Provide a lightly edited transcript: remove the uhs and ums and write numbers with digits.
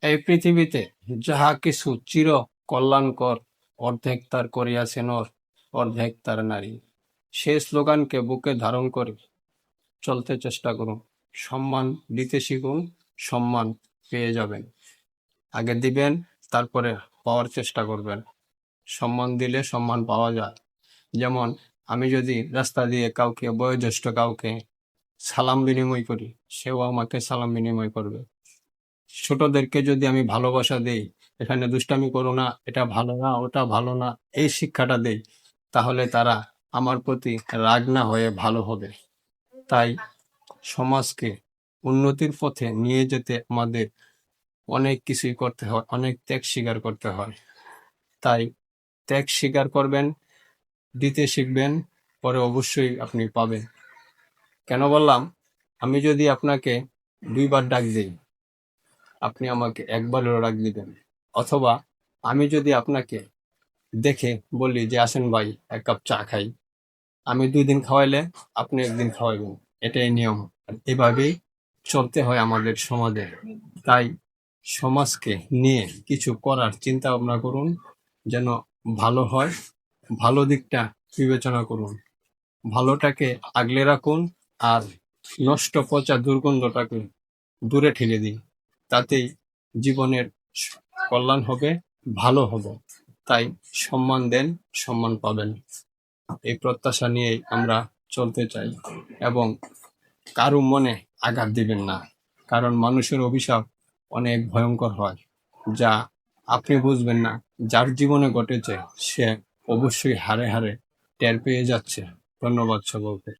এই পৃথিবীতে যাহা কিছু চির কল্যাণকর, অর্ধেক তার করিয়াছে নর, অর্ধেক তার নারী। সেই স্লোগানকে বুকে ধারণ করে চলতে চেষ্টা করুন। সম্মান দিতে শিখুন, সম্মান পেয়ে যাবেন। আগে দিবেন, তারপরে পাওয়ার চেষ্টা করবেন। সম্মান দিলে সম্মান পাওয়া যায়। যেমন আমি যদি রাস্তা দিয়ে কাউকে, বয়োজ্যেষ্ঠ কাউকে সালাম বিনিময় করি, সেও আমাকে সালাম বিনিময় করবে। ছোটদেরকে যদি আমি ভালোবাসা দেই, এখানে দুষ্টামি করো না, এটা ভালো না, ওটা ভালো না, এই শিক্ষাটা দেই, তাহলে তারা আমার প্রতি রাগ না হয়ে ভালো হবে। তাই সমাজকে উন্নতির পথে নিয়ে যেতে আমাদের অনেক কিছুই করতে হয়, অনেক ত্যাগ স্বীকার করতে হয়। তাই ত্যাগ স্বীকার করবেন, দিতে শিখবেন, পরে অবশ্যই আপনি পাবেন। কেন বললাম, আমি যদি আপনাকে 2বার ডাক দিই, আপনি আমাকে একবারেও ডাক দিবেন। অথবা আমি যদি আপনাকে দেখে বলি যে আসেন ভাই 1 কাপ চা খাই, আমি 2 দিন খাওয়াইলে আপনি 1 দিন খাওয়াইবেন। এটাই নিয়ম। আর এভাবেই চলতে হয় আমাদের সমাজে। তাই সমাজকে নিয়ে কিছু করার চিন্তা ভাবনা করুন, যেন ভালো হয়। ভালো দিকটা বিবেচনা করুন, ভালোটাকে আগলে রাখুন, আর নষ্ট পচা দুর্গন্ধটাকে দূরে ঠেলে দিন। তাতেই জীবনের কল্যাণ হবে, ভালো হবে। তাই সম্মান দেন, সম্মান পাবেন। এই প্রত্যাশা নিয়েই আমরা চলতে চাই, এবং কারো মনে আঘাত দিবেন না, কারণ মানুষের অভিশাপ অনেক ভয়ঙ্কর হয়, যা আপনি বুঝবেন না। যার জীবনে ঘটেছে সে অবশ্যই হারে হারে টের পেয়ে যাচ্ছে। ধন্যবাদ সকলকে।